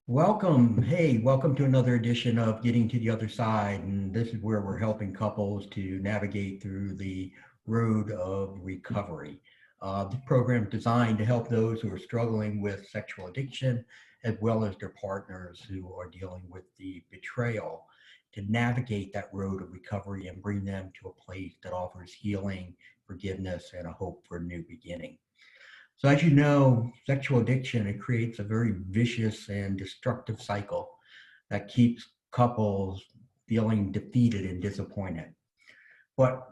Welcome. Hey, welcome to another edition of Getting to the Other Side. And this is where we're helping couples to navigate through the road of recovery. The program is designed to help those who are struggling with sexual addiction, as well as their partners who are dealing with the betrayal, to navigate that road of recovery and bring them to a place that offers healing, forgiveness, and a hope for a new beginning. So as you know, sexual addiction, it creates a very vicious and destructive cycle that keeps couples feeling defeated and disappointed. But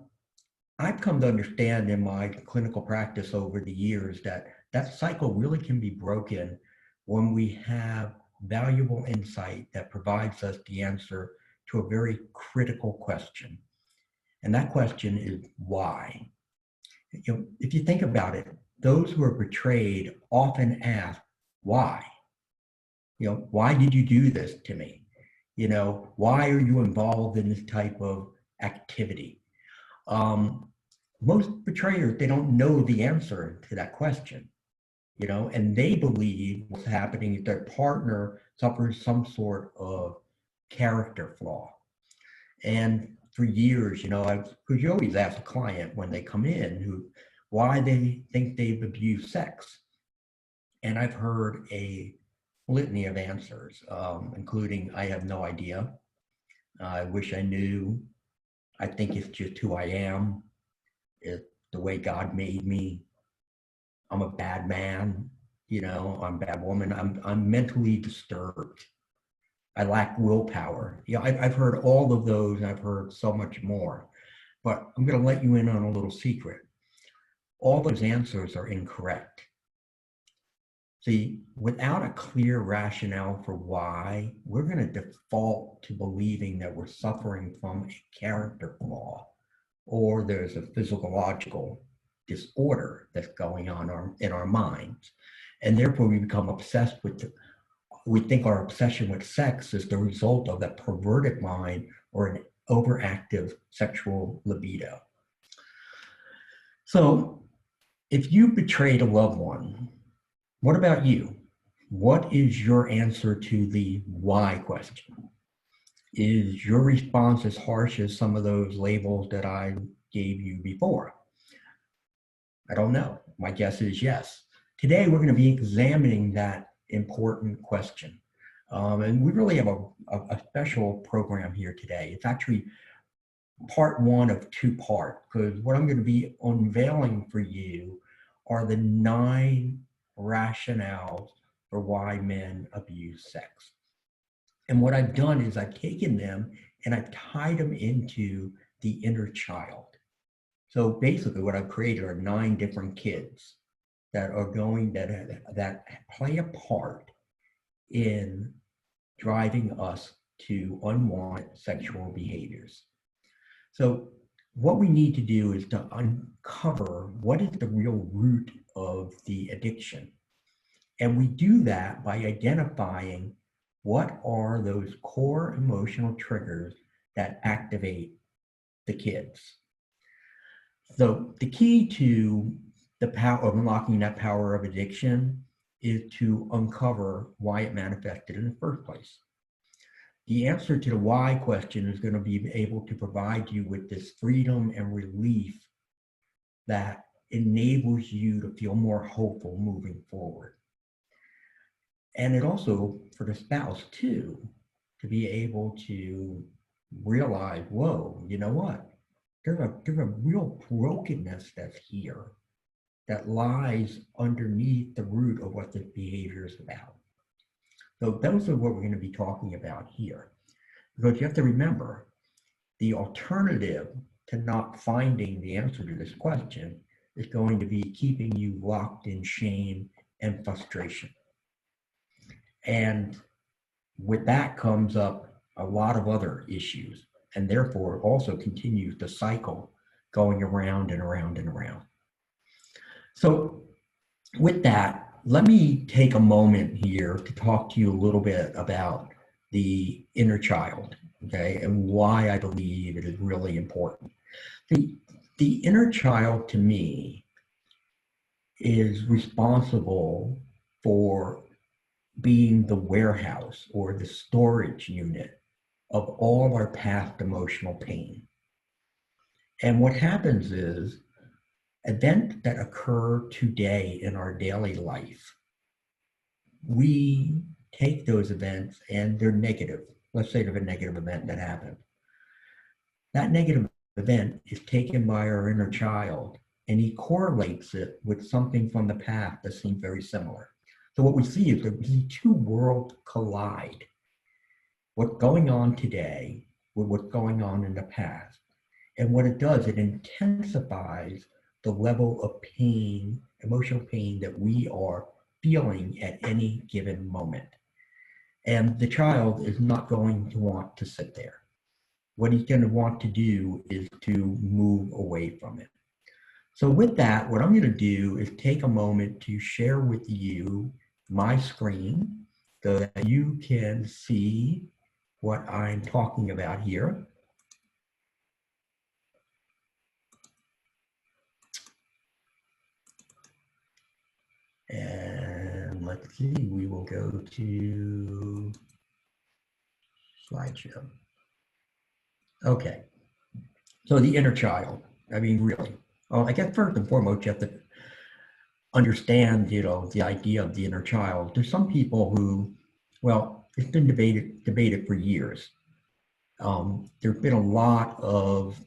I've come to understand in my clinical practice over the years that that cycle really can be broken when we have valuable insight that provides us the answer to a very critical question. And that question is why? If you think about it, those who are betrayed often ask, why? Why did you do this to me? Why are you involved in this type of activity? Um, Most betrayers, they don't know the answer to that question, and they believe what's happening is their partner suffers some sort of character flaw. And for years, because you always ask a client when they come in why they think they've abused sex. And I've heard a litany of answers, including, I have no idea. I wish I knew. I think it's just who I am. It's the way God made me. I'm a bad man. I'm a bad woman. I'm mentally disturbed. I lack willpower. I've heard all of those, and I've heard so much more. But I'm going to let you in on a little secret. All those answers are incorrect. See, without a clear rationale for why, we're going to default to believing that we're suffering from a character flaw or there's a physiological disorder that's going on in our minds. And therefore, we become obsessed with we think our obsession with sex is the result of a perverted mind or an overactive sexual libido. So if you betrayed a loved one, what about you? What is your answer to the why question? Is your response as harsh as some of those labels that I gave you before? I don't know. My guess is yes. Today, we're going to be examining that important question. And we really have a special program here today. It's actually part one of two parts, because what I'm going to be unveiling for you are the 9 rationales for why men abuse sex. And what I've done is I've taken them and I've tied them into the inner child. So basically what I've created are 9 different kids that are that play a part in driving us to unwanted sexual behaviors. So what we need to do is to uncover what is the real root of the addiction. And we do that by identifying what are those core emotional triggers that activate the kids. So the key to the power of unlocking that power of addiction is to uncover why it manifested in the first place. The answer to the why question is going to be able to provide you with this freedom and relief that enables you to feel more hopeful moving forward. And it also, for the spouse too, to be able to realize, whoa, you know what? There's a real brokenness that's here that lies underneath the root of what this behavior is about. So those are what we're going to be talking about here. Because you have to remember, the alternative to not finding the answer to this question is going to be keeping you locked in shame and frustration. And with that comes up a lot of other issues, and therefore also continues the cycle going around and around and around. So with that, let me take a moment here to talk to you a little bit about the inner child, okay, and why I believe it is really important. The inner child, to me, is responsible for being the warehouse or the storage unit of all our past emotional pain. And what happens is events that occur today in our daily life, we take those events and they're negative. Let's say there's a negative event that happened. That negative event is taken by our inner child and he correlates it with something from the past that seems very similar. So what we see is that these two worlds collide. What's going on today with what's going on in the past. And what it does, it intensifies the level of pain, emotional pain that we are feeling at any given moment. And the child is not going to want to sit there. What he's going to want to do is to move away from it. So with that, what I'm going to do is take a moment to share with you my screen so that you can see what I'm talking about here. And let's see, we will go to slideshow. Okay, so the inner child, I mean, really, I guess first and foremost, you have to understand, the idea of the inner child. There's some people who, well, it's been debated for years. There's been a lot of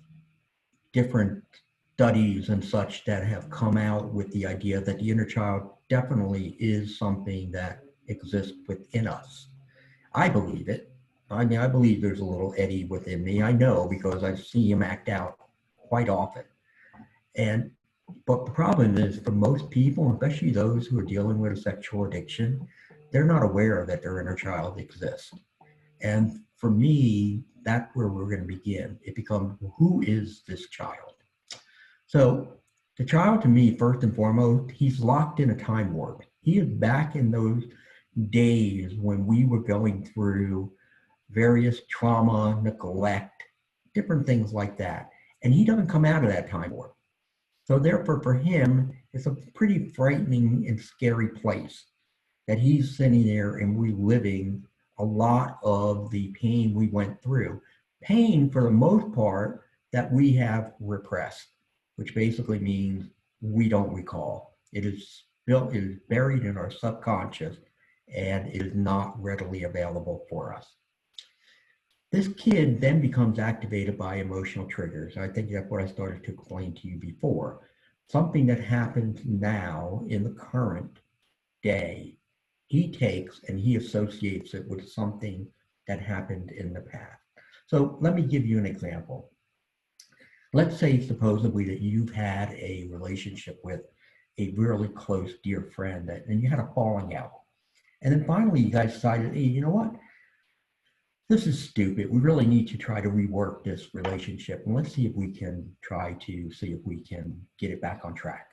different studies and such that have come out with the idea that the inner child definitely is something that exists within us. I believe it. I mean, I believe there's a little Eddie within me. I know because I see him act out quite often. But the problem is for most people, especially those who are dealing with a sexual addiction, they're not aware that their inner child exists. And for me, that's where we're going to begin. It becomes, who is this child? So the child to me, first and foremost, he's locked in a time warp. He is back in those days when we were going through various trauma, neglect, different things like that. And he doesn't come out of that time warp. So therefore, for him, it's a pretty frightening and scary place that he's sitting there and reliving a lot of the pain we went through. Pain, for the most part, that we have repressed, which basically means we don't recall. It is buried in our subconscious, and it is not readily available for us. This kid then becomes activated by emotional triggers. I think that's what I started to explain to you before. Something that happens now in the current day, he takes and he associates it with something that happened in the past. So let me give you an example. Let's say supposedly that you've had a relationship with a really close dear friend and you had a falling out. And then finally you guys decided, hey, you know what? This is stupid. We really need to try to rework this relationship. And let's see if we can try to see if we can get it back on track.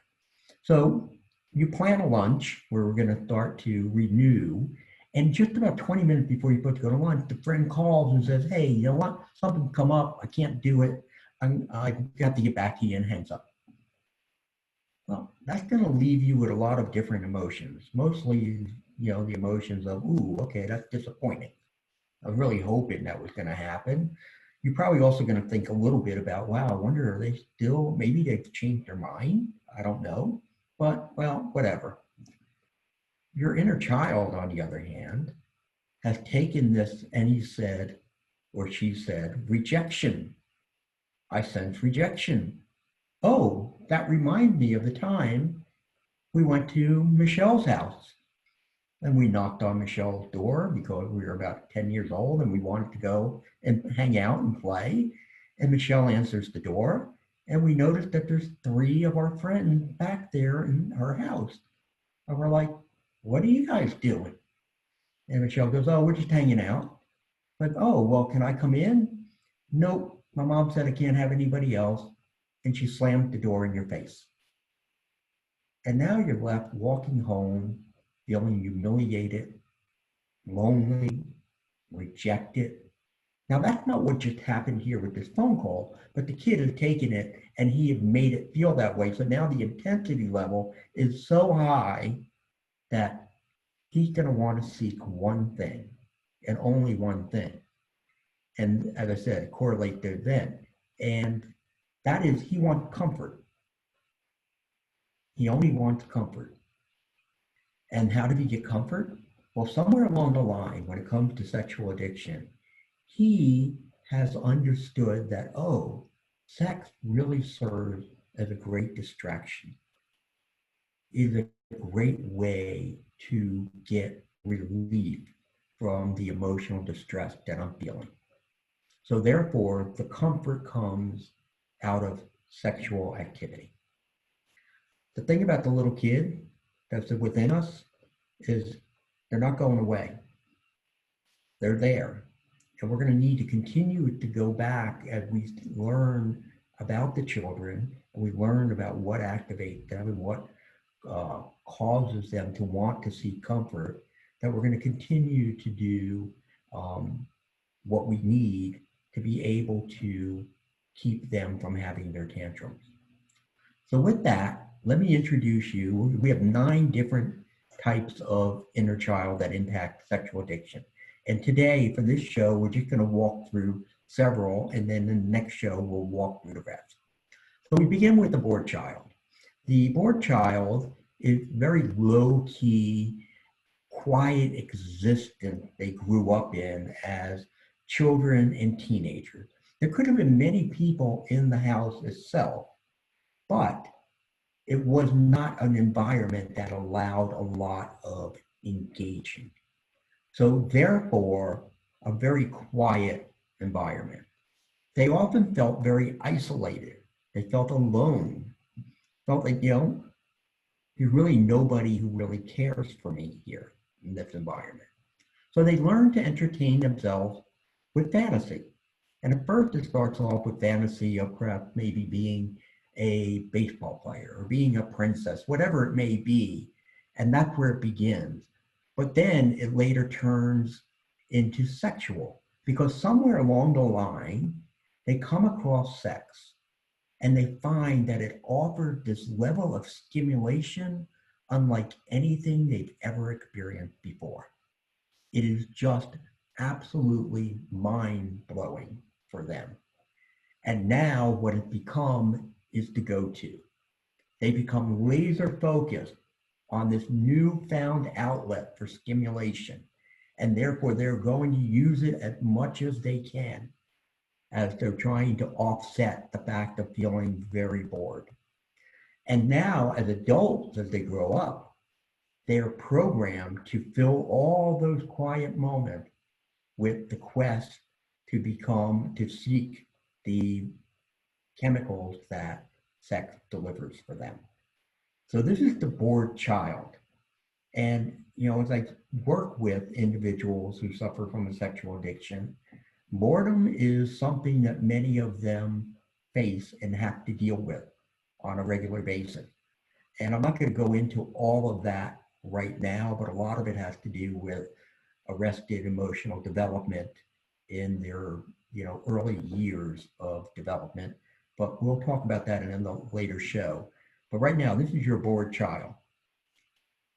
So you plan a lunch where we're going to start to renew. And just about 20 minutes before you're supposed to go to lunch, the friend calls and says, hey, you know what? Something come up. I can't do it. I have to get back to you, and hangs up. Well, that's going to leave you with a lot of different emotions. Mostly, the emotions of, ooh, okay, that's disappointing. I was really hoping that was going to happen. You're probably also going to think a little bit about, wow, I wonder, are they still, maybe they've changed their mind? I don't know. But, well, whatever. Your inner child, on the other hand, has taken this and he said, or she said, rejection. I sense rejection. Oh, that reminds me of the time we went to Michelle's house. And we knocked on Michelle's door because we were about 10 years old and we wanted to go and hang out and play. And Michelle answers the door. And we noticed that there's 3 of our friends back there in our house. And we're like, what are you guys doing? And Michelle goes, oh, we're just hanging out. Like, oh, well, can I come in? Nope. My mom said I can't have anybody else. And she slammed the door in your face. And now you're left walking home, feeling humiliated, lonely, rejected. Now that's not what just happened here with this phone call, but the kid has taken it and he had made it feel that way. So now the intensity level is so high that he's going to want to seek one thing and only one thing. And as I said, correlate the event. And that is, he wants comfort. He only wants comfort. And how did he get comfort? Well, somewhere along the line, when it comes to sexual addiction, he has understood that, oh, sex really serves as a great distraction. It is a great way to get relief from the emotional distress that I'm feeling. So therefore, the comfort comes out of sexual activity. The thing about the little kid that's within us is they're not going away. They're there. And we're going to need to continue to go back as we learn about the children, and we learn about what activates them and what causes them to want to seek comfort, that we're going to continue to do what we need to be able to keep them from having their tantrums. So with that, let me introduce you. We have 9 different types of inner child that impact sexual addiction. And today, for this show, we're just going to walk through several, and then in the next show, we'll walk through the rest. So we begin with the bored child. The bored child is very low-key, quiet existence they grew up in as children and teenagers. There could have been many people in the house itself, but it was not an environment that allowed a lot of engaging. So therefore, a very quiet environment. They often felt very isolated. They felt alone. Felt like, there's really nobody who really cares for me here in this environment. So they learned to entertain themselves with fantasy. And at first it starts off with fantasy of perhaps maybe being a baseball player or being a princess, whatever it may be. And that's where it begins. But then it later turns into sexual, because somewhere along the line, they come across sex and they find that it offers this level of stimulation unlike anything they've ever experienced before. It is just absolutely mind-blowing for them. And now what it's become is the go-to. They become laser focused on this newfound outlet for stimulation. And therefore they're going to use it as much as they can as they're trying to offset the fact of feeling very bored. And now as adults, as they grow up, they're programmed to fill all those quiet moments with the quest to seek the chemicals that sex delivers for them. So this is the bored child. And, as I work with individuals who suffer from a sexual addiction, boredom is something that many of them face and have to deal with on a regular basis. And I'm not going to go into all of that right now, but a lot of it has to do with arrested emotional development in their, early years of development. But we'll talk about that in a later show. But right now, this is your bored child.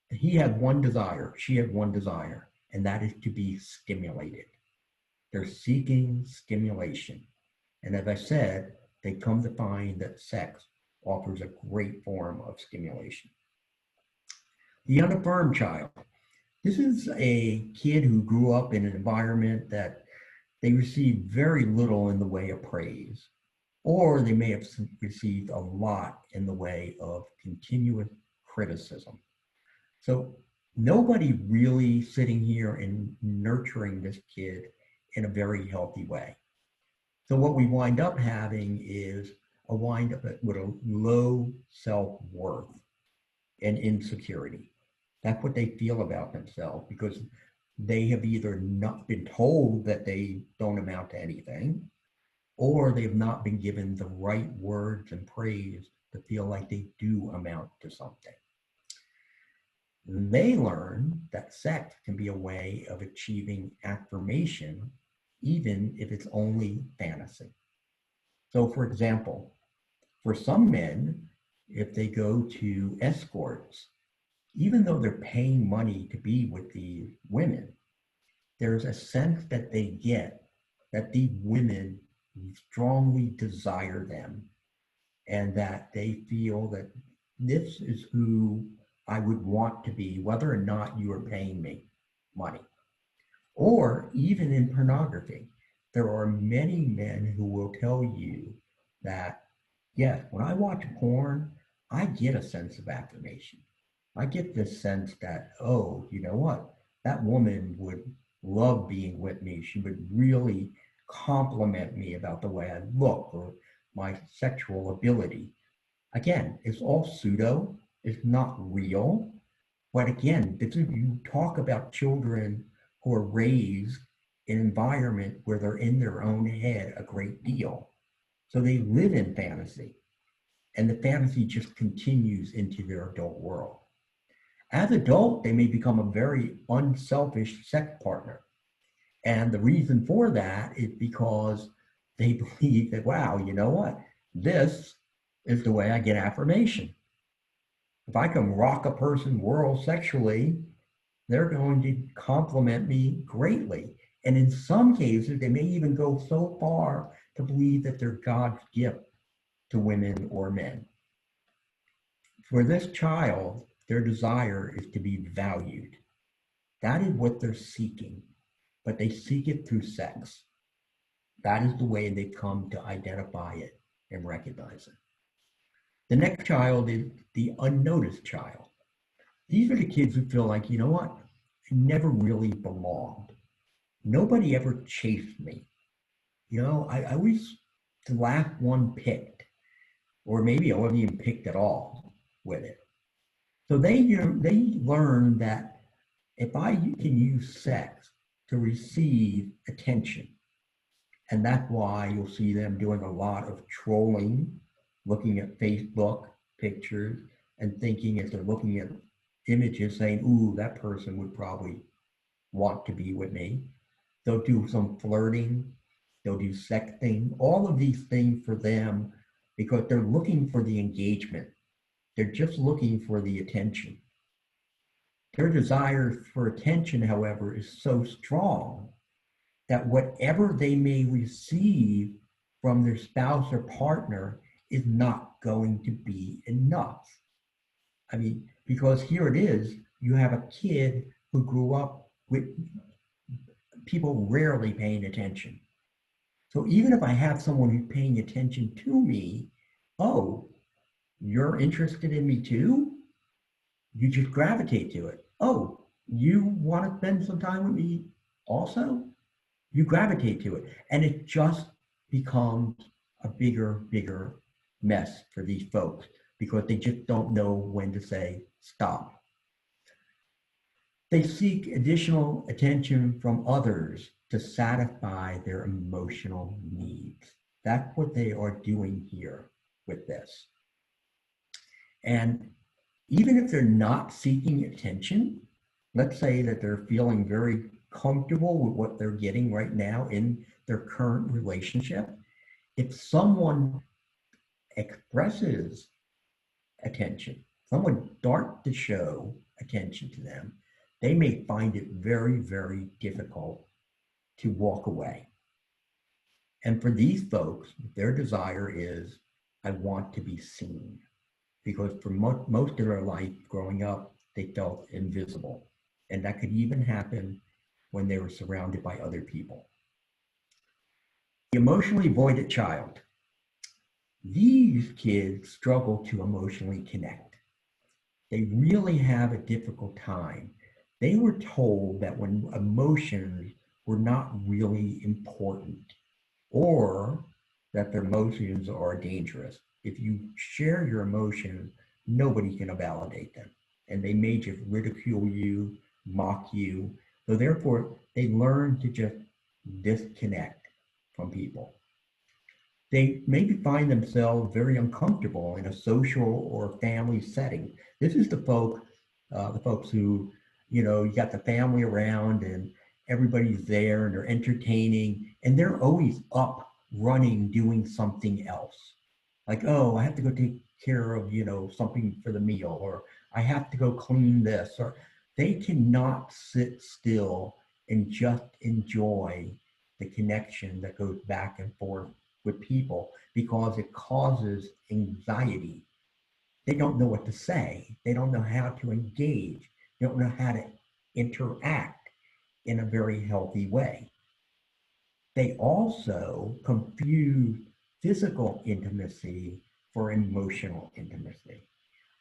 He had one desire, she had one desire, and that is to be stimulated. They're seeking stimulation. And as I said, they come to find that sex offers a great form of stimulation. The unaffirmed child. This is a kid who grew up in an environment that they received very little in the way of praise, or they may have received a lot in the way of continuous criticism. So nobody really sitting here and nurturing this kid in a very healthy way. So what we wind up having is a wind up with a low self-worth and insecurity. That's what they feel about themselves, because they have either not been told that they don't amount to anything, or they've not been given the right words and praise to feel like they do amount to something. They learn that sex can be a way of achieving affirmation, even if it's only fantasy. So for example, for some men, if they go to escorts, even though they're paying money to be with the women, there's a sense that they get that the women strongly desire them and that they feel that this is who I would want to be, whether or not you are paying me money. Or even in pornography, there are many men who will tell you that, yes, when I watch porn, I get a sense of affirmation. I get this sense that, oh, you know what? That woman would love being with me. She would really compliment me about the way I look or my sexual ability. Again, it's all pseudo, it's not real. But again, you talk about children who are raised in an environment where they're in their own head a great deal. So they live in fantasy, and the fantasy just continues into their adult world. As adult, they may become a very unselfish sex partner. And the reason for that is because they believe that, wow, you know what? This is the way I get affirmation. If I can rock a person's world sexually, they're going to compliment me greatly. And in some cases, they may even go so far to believe that they're God's gift to women or men. For this child, their desire is to be valued. That is what they're seeking, but they seek it through sex. That is the way they come to identify it and recognize it. The next child is the unnoticed child. These are the kids who feel like, you know what? I never really belonged. Nobody ever chased me. You know, I was the last one picked, or maybe I wasn't even picked at all with it. So they learn that if I can use sex to receive attention, and that's why you'll see them doing a lot of trolling, looking at Facebook pictures and thinking as they're looking at images saying, ooh, that person would probably want to be with me. They'll do some flirting, they'll do sexting, all of these things for them because they're looking for the engagement. They're just looking for the attention. Their desire for attention, however, is so strong that whatever they may receive from their spouse or partner is not going to be enough. I mean, because here it is, you have a kid who grew up with people rarely paying attention. So even if I have someone who's paying attention to me, oh, you're interested in me too? You just gravitate to it. Oh, you want to spend some time with me also? You gravitate to it. And it just becomes a bigger mess for these folks because they just don't know when to say stop. They seek additional attention from others to satisfy their emotional needs. That's what they are doing here with this. And even if they're not seeking attention, let's say that they're feeling very comfortable with what they're getting right now in their current relationship, if someone expresses attention, someone starts to show attention to them, they may find it very difficult to walk away. And for these folks, their desire is, I want to be seen. Because for most of their life growing up, they felt invisible. And that could even happen when they were surrounded by other people. The emotionally voided child. These kids struggle to emotionally connect. They really have a difficult time. They were told that when emotions were not really important or that their emotions are dangerous. If you share your emotions, nobody can validate them. And they may just ridicule you, mock you. So therefore, they learn to just disconnect from people. They maybe find themselves very uncomfortable in a social or family setting. This is the folks who, you know, you got the family around and everybody's there and they're entertaining and they're always up, running, doing something else. Like, oh, I have to go take care of, you know, something for the meal, or I have to go clean this, or they cannot sit still and just enjoy the connection that goes back and forth with people because it causes anxiety. They don't know what to say. They don't know how to engage. They don't know how to interact in a very healthy way. They also confuse physical intimacy for emotional intimacy.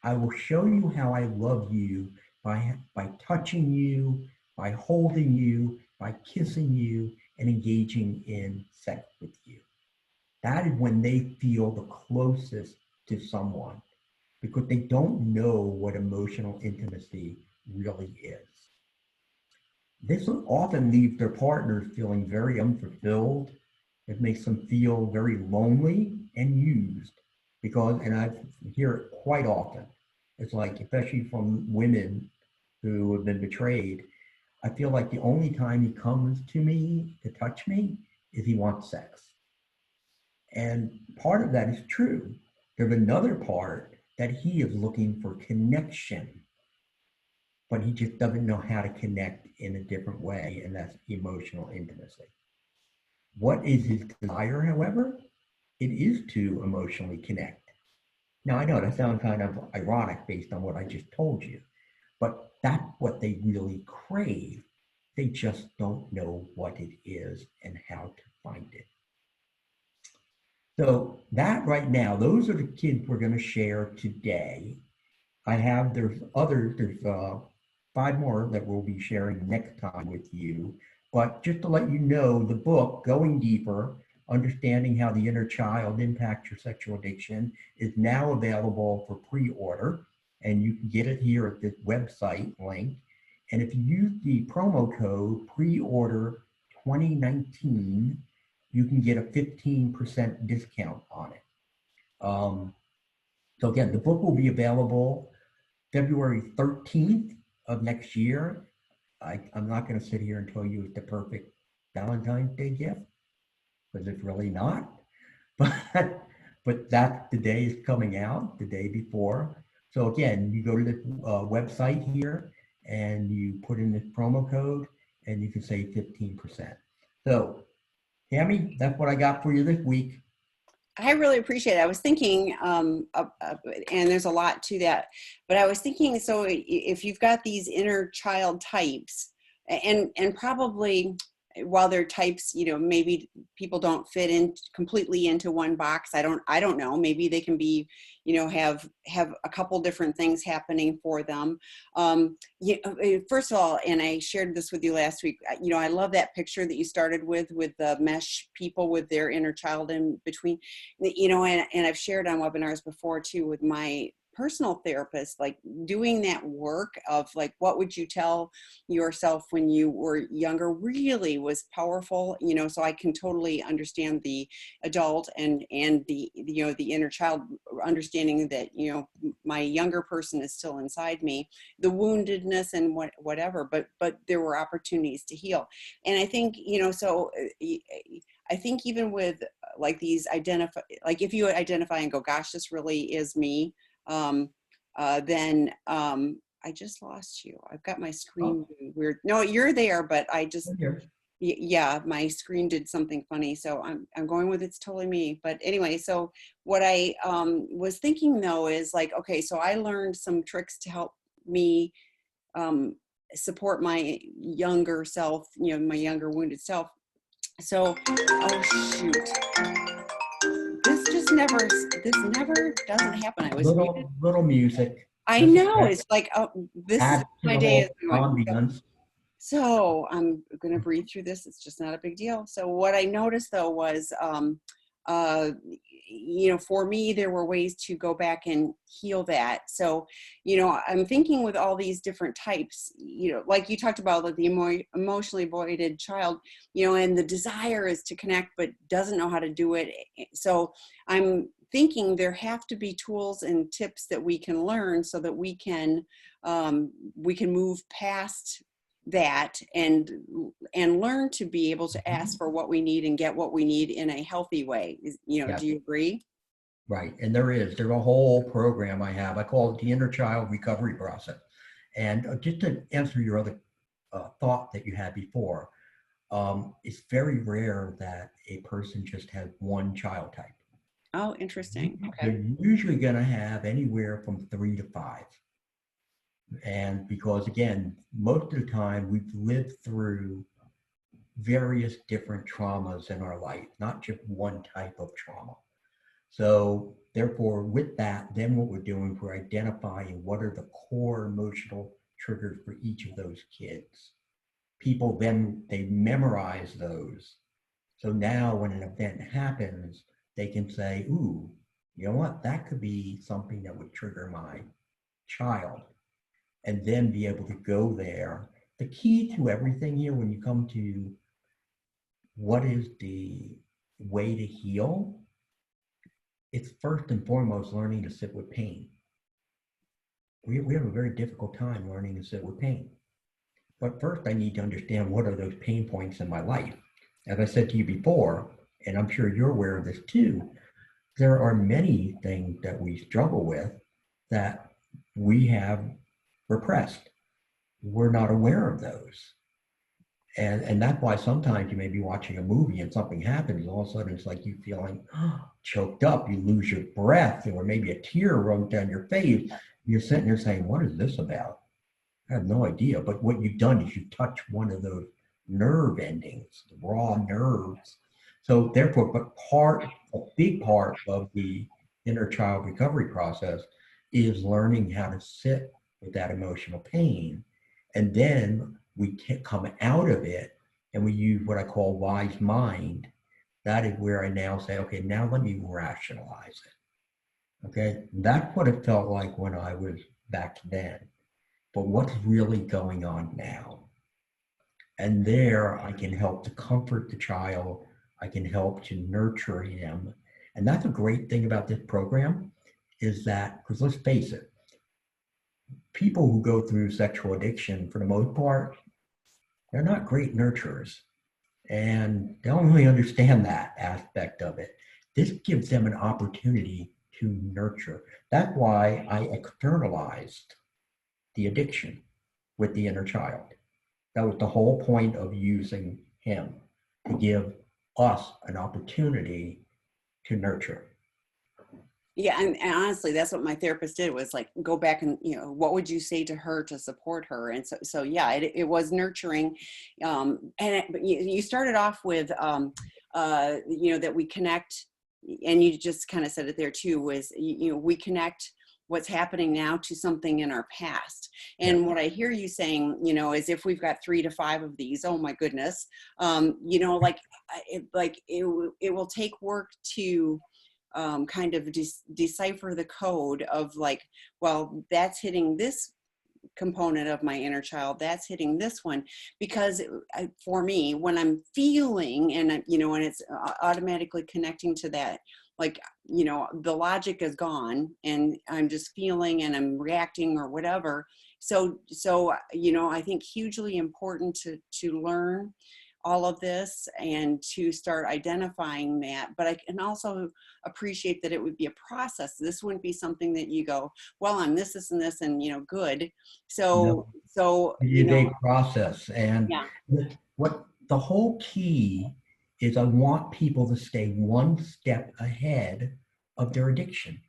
I will show you how I love you by touching you, by holding you, by kissing you, and engaging in sex with you. That is when they feel the closest to someone because they don't know what emotional intimacy really is. This often leaves their partners feeling very unfulfilled. It makes them feel very lonely and used because, and I hear it quite often, it's like, especially from women who have been betrayed, I feel like the only time he comes to me to touch me is he wants sex. And part of that is true. There's another part that he is looking for connection, but he just doesn't know how to connect in a different way, and that's emotional intimacy. What is his desire, however? It is to emotionally connect. Now, I know that sounds kind of ironic based on what I just told you, but that's what they really crave. They just don't know what it is and how to find it. So that right now, those are the kids we're going to share today. There's 5 more that we'll be sharing next time with you. But just to let you know, the book, Going Deeper, Understanding How the Inner Child Impacts Your Sexual Addiction, is now available for pre-order. And you can get it here at this website link. And if you use the promo code pre-order 2019, you can get a 15% discount on it. So again, the book will be available February 13th of next year. I'm not going to sit here and tell you it's the perfect Valentine's Day gift because it's really not. But that's the day is coming out, the day before. So again, you go to the website here and you put in this promo code and you can save 15%. So, Tammy, that's what I got for you this week. I really appreciate it. I was thinking, and there's a lot to that, but I was thinking, so if you've got these inner child types, and probably while they're types, maybe people don't fit in completely into one box. I don't know. Maybe they can be, have a couple different things happening for them. First of all, and I shared this with you last week, I love that picture that you started with the mesh people with their inner child in between, and I've shared on webinars before too with my personal therapist, like doing that work of like, what would you tell yourself when you were younger really was powerful, so I can totally understand the adult and the, the inner child, understanding that, my younger person is still inside me, the woundedness and whatever, but there were opportunities to heal. And I think, so I think even with like these like if you identify and go, gosh, this really is me, then I just lost you. I've got my screen weird. No, you're there, but I just, yeah, my screen did something funny. So I'm going with it's totally me. But anyway, so what I was thinking though is like, okay, so I learned some tricks to help me support my younger self, my younger wounded self. So, oh shoot. This never doesn't happen. I was little music. I know. It's like, oh, this is my day. So I'm going to breathe through this. It's just not a big deal. So what I noticed though was, for me, there were ways to go back and heal that. So, I'm thinking with all these different types, like you talked about, like the emotionally voided child, and the desire is to connect, but doesn't know how to do it. So I'm thinking there have to be tools and tips that we can learn so that we can move past that and learn to be able to ask for what we need and get what we need in a healthy way. Do you agree? Right. And there's a whole program I have. I call it the Inner Child Recovery Process. And just to answer your other thought that you had before, it's very rare that a person just has one child type. Oh, interesting. Okay. They're usually going to have anywhere from 3 to 5. And because, again, most of the time we've lived through various different traumas in our life, not just one type of trauma. So therefore, with that, then what we're doing, we're identifying what are the core emotional triggers for each of those kids. People then, they memorize those. So now when an event happens, they can say, ooh, you know what, that could be something that would trigger my child. And then be able to go there. The key to everything here, when you come to what is the way to heal, it's first and foremost learning to sit with pain. We have a very difficult time learning to sit with pain. But first, I need to understand what are those pain points in my life. As I said to you before, and I'm sure you're aware of this too, there are many things that we struggle with that we have repressed. We're not aware of those. And that's why sometimes you may be watching a movie and something happens, and all of a sudden it's like you feeling choked up, you lose your breath, or maybe a tear runs down your face. You're sitting there saying, what is this about? I have no idea. But what you've done is you touch one of those nerve endings, the raw nerves. So therefore, a big part of the inner child recovery process is learning how to sit with that emotional pain. And then we come out of it and we use what I call wise mind. That is where I now say, okay, now let me rationalize it. Okay, that's what it felt like when I was back then. But what's really going on now? And there I can help to comfort the child. I can help to nurture him. And that's a great thing about this program is that, because let's face it, people who go through sexual addiction, for the most part, they're not great nurturers. And they don't really understand that aspect of it. This gives them an opportunity to nurture. That's why I externalized the addiction with the inner child. That was the whole point of using him, to give us an opportunity to nurture. Yeah, and honestly, that's what my therapist did, was like go back and, what would you say to her to support her? And so yeah, it was nurturing. But you started off with, that we connect, and you just kind of said it there too, was, we connect what's happening now to something in our past. Yeah. And what I hear you saying, is if we've got 3 to 5 of these, oh my goodness, it will take work to kind of decipher the code of like, well, that's hitting this component of my inner child, that's hitting this one. Because for me, when I'm feeling, and and it's automatically connecting to that, like, the logic is gone and I'm just feeling and I'm reacting or whatever. So I think hugely important to learn all of this and to start identifying that. But I can also appreciate that it would be a process. This wouldn't be something that you go, well, I'm this and this and good. No, So it is a process. And yeah. what the whole key is, I want people to stay one step ahead of their addiction.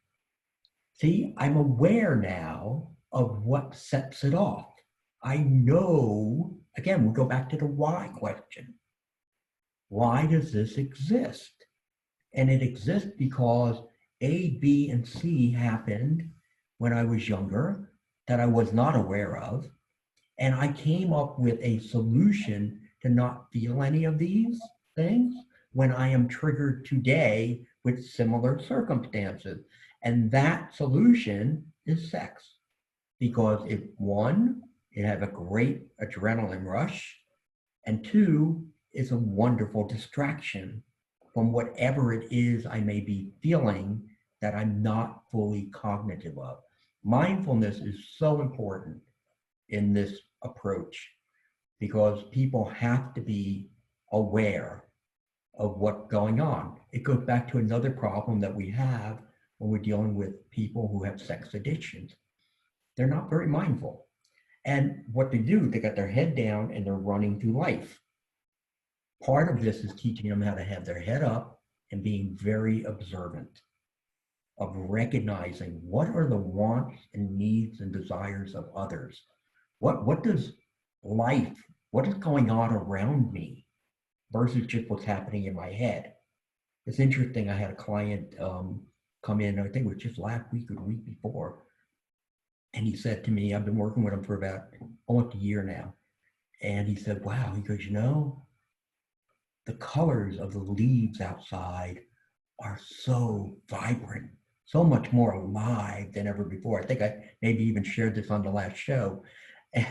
See, I'm aware now of what sets it off. I know, again, we'll go back to the why question. Why does this exist? And it exists because A, B, and C happened when I was younger that I was not aware of. And I came up with a solution to not feel any of these things when I am triggered today with similar circumstances. And that solution is sex. Because it has a great adrenaline rush, and two, it's a wonderful distraction from whatever it is I may be feeling that I'm not fully cognitive of. Mindfulness is so important in this approach because people have to be aware of what's going on. It goes back to another problem that we have when we're dealing with people who have sex addictions. They're not very mindful. And what they do, they got their head down and they're running through life. Part of this is teaching them how to have their head up and being very observant of recognizing what are the wants and needs and desires of others. What does life, what is going on around me versus just what's happening in my head? It's interesting. I had a client come in, I think it was just last week or the week before. And he said to me, I've been working with him for about almost a year now. And he said, wow, he goes, the colors of the leaves outside are so vibrant, so much more alive than ever before. I think I maybe even shared this on the last show. And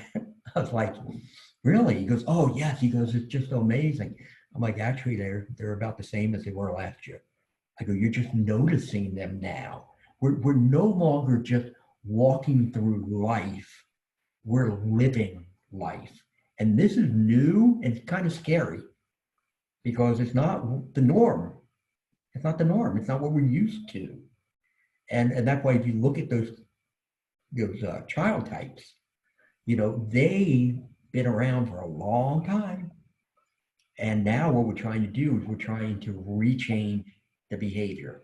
I was like, really? He goes, oh yes. He goes, it's just amazing. I'm like, actually, they're about the same as they were last year. I go, you're just noticing them now. We're no longer just walking through life. We're living life. And this is new and it's kind of scary because it's not the norm. It's not the norm. It's not what we're used to. And that's why if you look at those child types, they've been around for a long time. And now what we're trying to do is we're trying to rechange the behavior.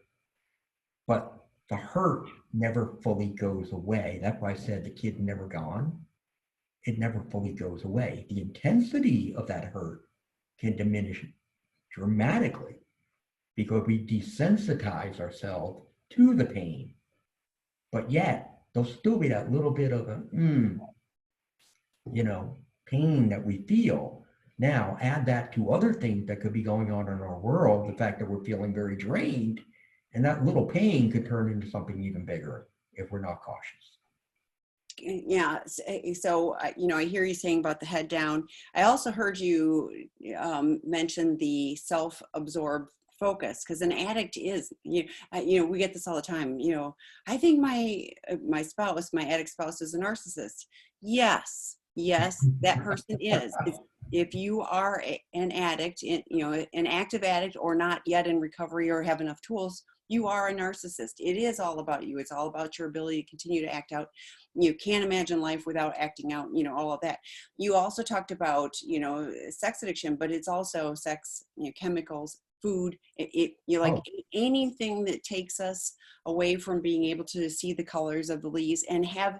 But the hurt never fully goes away. That's why I said the kid's never gone. It never fully goes away. The intensity of that hurt can diminish dramatically because we desensitize ourselves to the pain. But yet, there'll still be that little bit of a, pain that we feel. Now, add that to other things that could be going on in our world, the fact that we're feeling very drained, and that little pain could turn into something even bigger if we're not cautious. Yeah. So, I hear you saying about the head down. I also heard you mention the self-absorbed focus, because an addict is, we get this all the time. I think my addict spouse is a narcissist. Yes, that person is. If you are an addict, an active addict or not yet in recovery or have enough tools, you are a narcissist. It is all about you. It's all about your ability to continue to act out. You can't imagine life without acting out, all of that. You also talked about, sex addiction, but it's also sex, chemicals, food, anything that takes us away from being able to see the colors of the leaves and have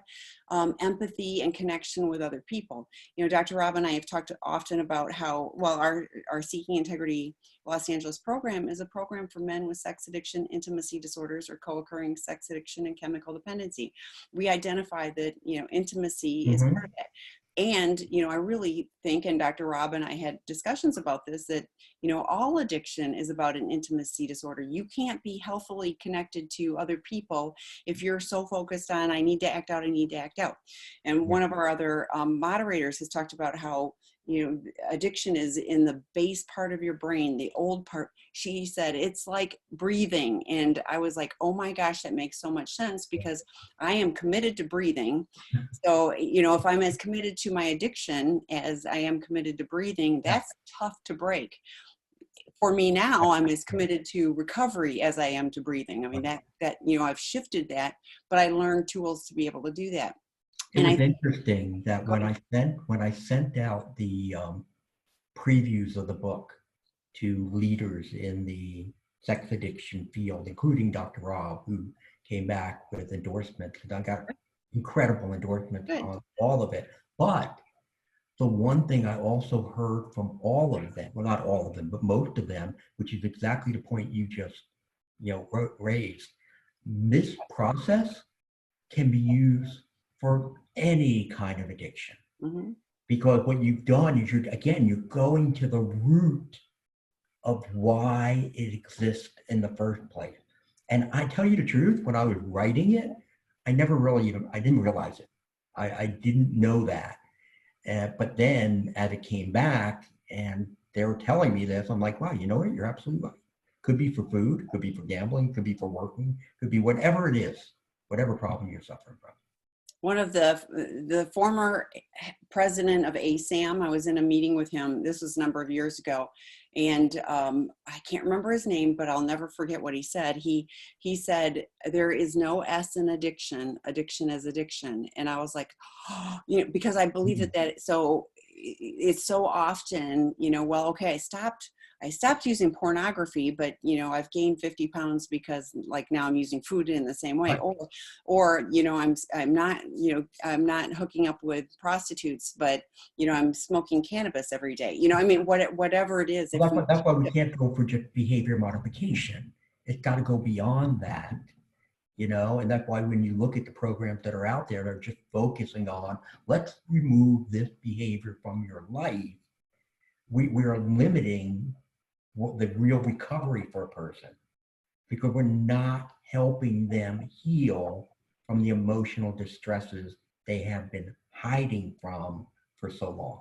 empathy and connection with other people. Dr. Rob and I have talked often about how, our Seeking Integrity Los Angeles program is a program for men with sex addiction, intimacy disorders, or co-occurring sex addiction and chemical dependency. We identify that, intimacy is part of that. And, I really think, and Dr. Rob and I had discussions about this, that, all addiction is about an intimacy disorder. You can't be healthily connected to other people if you're so focused on, I need to act out, I need to act out. And one of our other moderators has talked about how, addiction is in the base part of your brain, the old part. She said, it's like breathing. And I was like, oh my gosh, that makes so much sense, because I am committed to breathing. So, if I'm as committed to my addiction as I am committed to breathing, that's tough to break. For me now, I'm as committed to recovery as I am to breathing. I mean, that I've shifted that, but I learned tools to be able to do that. It was interesting that when I sent out the previews of the book to leaders in the sex addiction field, including Dr. Rob, who came back with endorsements, and I got incredible endorsements on all of it. But the one thing I also heard from all of them, well, not all of them, but most of them, which is exactly the point you just raised, this process can be used for any kind of addiction. Because what you've done is you're going to the root of why it exists in the first place. And I tell you the truth, when I was writing it, I didn't realize it. I didn't know that. But then as it came back and they were telling me this, I'm like, wow, you know what? You're absolutely right. Could be for food, could be for gambling, could be for working, could be whatever it is, whatever problem you're suffering from. one of the former president of ASAM. I was in a meeting with him. This was a number of years ago, and I can't remember his name, but I'll never forget what he said. He said, "There is no S in addiction. Addiction is addiction." And I was like, oh, because I believe that. So it's so often, well, okay, I stopped using pornography, but I've gained 50 pounds because like now I'm using food in the same way, or I'm not hooking up with prostitutes, but I'm smoking cannabis every day. I mean, whatever it is. Well, that's why we can't go for just behavior modification. It's got to go beyond that, and that's why when you look at the programs that are out there, they're just focusing on, let's remove this behavior from your life. We are limiting the real recovery for a person because we're not helping them heal from the emotional distresses they have been hiding from for so long.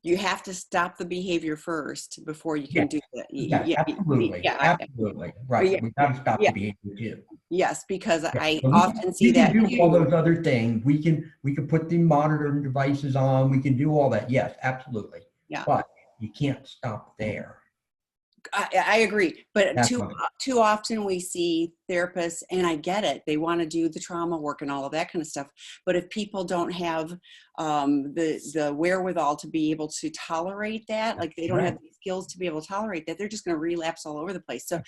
You have to stop the behavior first before you can do that. Yeah, absolutely. Absolutely. Right. We got to stop the behavior too. Yes, because I so often see that. We can do all those other things. We can put the monitoring devices on. We can do all that. Yes, absolutely. Yeah. But you can't stop there. I agree, but too often we see therapists, and I get it. They want to do the trauma work and all of that kind of stuff. But if people don't have the wherewithal to be able to tolerate that, like they don't have the skills to be able to tolerate that, they're just going to relapse all over the place. So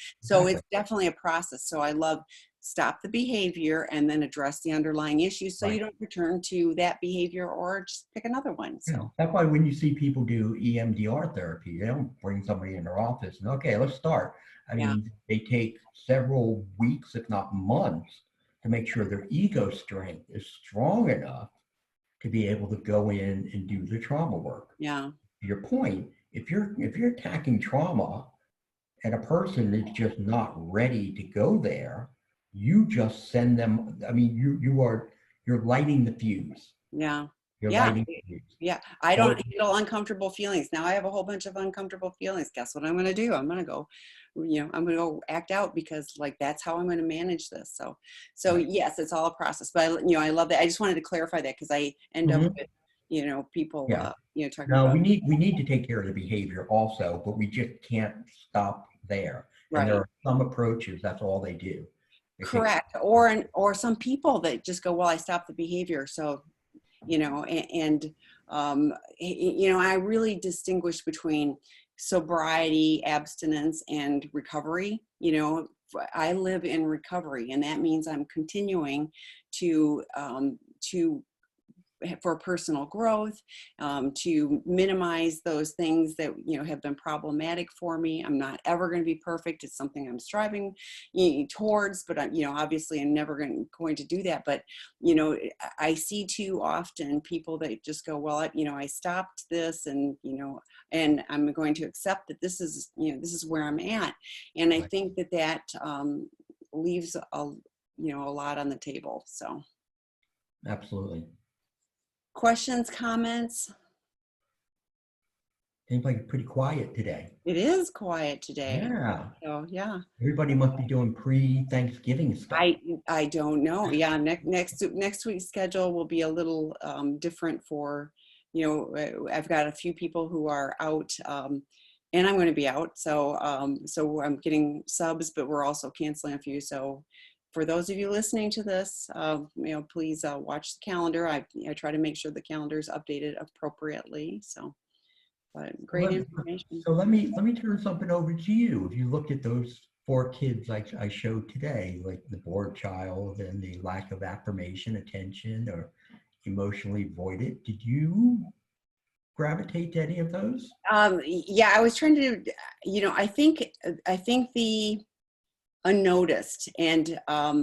it's definitely a process. So I love stop the behavior and then address the underlying issues so you don't return to that behavior or just pick another one. So that's why when you see people do EMDR therapy, they don't bring somebody in their office and, okay, let's start. I mean, they take several weeks, if not months, to make sure their ego strength is strong enough to be able to go in and do the trauma work. Yeah. To your point, if you're attacking trauma and a person is just not ready to go there, you just send them. I mean, you're lighting the fuse. Yeah. You're lighting the fuse. Yeah. I don't handle uncomfortable feelings. Now I have a whole bunch of uncomfortable feelings. Guess what I'm going to do? I'm going to go, I'm going to go act out because like, that's how I'm going to manage this. So yes, it's all a process, but I love that. I just wanted to clarify that because I end up with, people, talking about. We need to take care of the behavior also, but we just can't stop there. Right. And there are some approaches, that's all they do. Correct. Or some people that just go, well, I stopped the behavior. So, I really distinguish between sobriety, abstinence, and recovery. I live in recovery, and that means I'm continuing to for personal growth, to minimize those things that have been problematic for me. I'm not ever going to be perfect. It's something I'm striving towards, but obviously I'm never going to do that. But I see too often people that just go, well, I stopped this, and and I'm going to accept that this is where I'm at, and I think that leaves a lot on the table. So absolutely. Questions, comments? Seems like pretty quiet today. It is quiet today. Yeah. So yeah. Everybody must be doing pre-Thanksgiving stuff. I don't know. Yeah. Next week's schedule will be a little different for, I've got a few people who are out, and I'm going to be out. So I'm getting subs, but we're also canceling a few. So for those of you listening to this, please watch the calendar. I try to make sure the calendar is updated appropriately. So, but great information. So let me turn something over to you. If you looked at those 4 kids I showed today, like the bored child and the lack of affirmation, attention, or emotionally voided, did you gravitate to any of those? Yeah, I was trying to, I think the Unnoticed, and I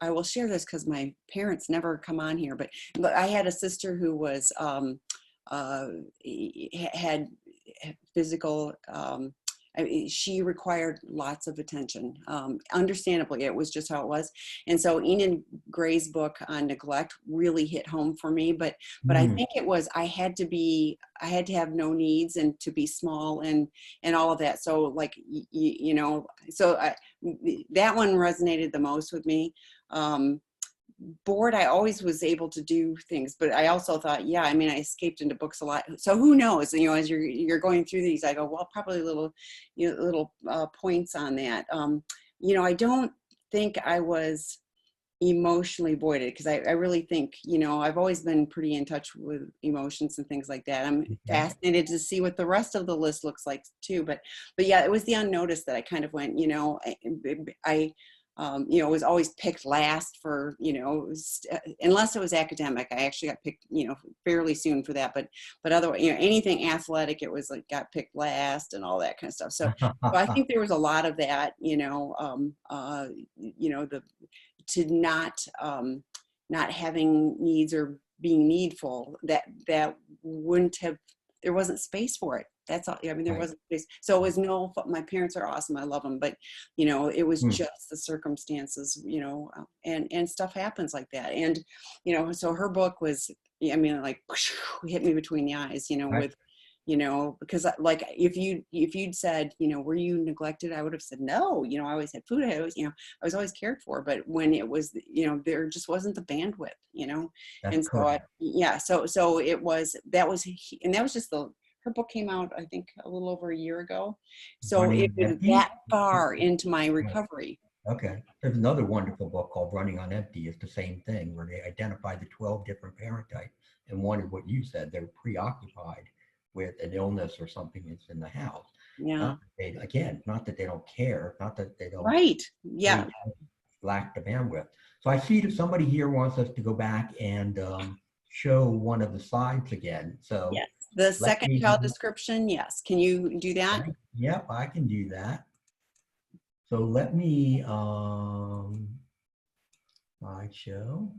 will share this because my parents never come on here, but I had a sister who was had physical she required lots of attention. Understandably, it was just how it was. And so Enid Gray's book on neglect really hit home for me. But I think it was, I had to have no needs and to be small and all of that. So like, that one resonated the most with me. bored, I always was able to do things, but I also thought, yeah, I mean, I escaped into books a lot. So who knows, you know, as you're going through these, I go, well, probably little, you know, little points on that. You know, I don't think I was emotionally voided, because I really think, you know, I've always been pretty in touch with emotions and things like that. I'm Okay. fascinated to see what the rest of the list looks like too. But yeah, it was the unnoticed that I kind of went, you know, you know, was always picked last for, you know, unless it was academic. I actually got picked, you know, fairly soon for that. But otherwise, you know, anything athletic, it was like got picked last and all that kind of stuff. So I think there was a lot of that, you know, you know, to not having needs or being needful, that wouldn't have, there wasn't space for it. That's all. I mean, there Right. wasn't space. So it was no, my parents are awesome. I love them. But, you know, it was Hmm. just the circumstances, you know, and stuff happens like that. And, you know, so her book was, I mean, like hit me between the eyes, you know, Right. with, you know, because like if you'd said, you know, were you neglected? I would have said no. You know, I always had food. I always, you know, I was always cared for. But when it was, you know, there just wasn't the bandwidth, you know. That's And so correct. yeah, so it was, and that was just her book came out, I think, a little over a year ago. So Running it on was Empty. that far into my recovery. Okay. There's another wonderful book called Running on Empty. It's the same thing where they identify the 12 different parent types. And one is what you said, they're preoccupied with an illness or something that's in the house. Yeah. Not that they, again, not that they don't care, not that they don't, Right. they Yeah. lack the bandwidth. So I see that somebody here wants us to go back and show one of the slides again. So Yes. The let second me, child description. Yes. Can you do that? yep, I can do that. So let me slideshow.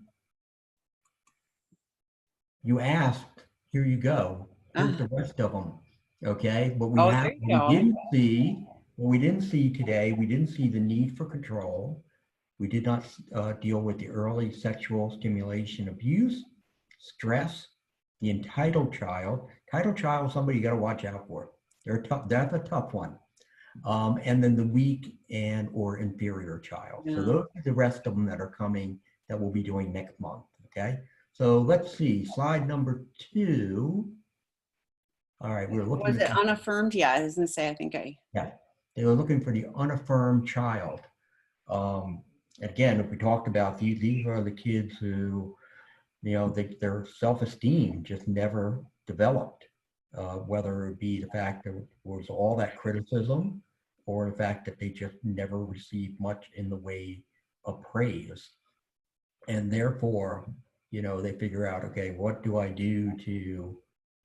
You asked, here you go. Here's Uh, the rest of them. Okay, but oh, there you we go. didn't see, what we didn't see today, we didn't see the need for control. We did not deal with the early sexual stimulation abuse, stress, the entitled child. Entitled child is somebody you got to watch out for. They're tough. That's a tough one. And then the weak and or inferior child. So Yeah. those are the rest of them that are coming that we'll be doing next month. Okay. So let's see, slide number 2. All right, we're looking Was at it the, unaffirmed? Yeah, I was gonna say, I think yeah, they were looking for the unaffirmed child. Um, again, if we talked about these are the kids who, you know, their self-esteem just never developed, whether it be the fact there was all that criticism or the fact that they just never received much in the way of praise. And therefore, you know, they figure out, okay, what do I do to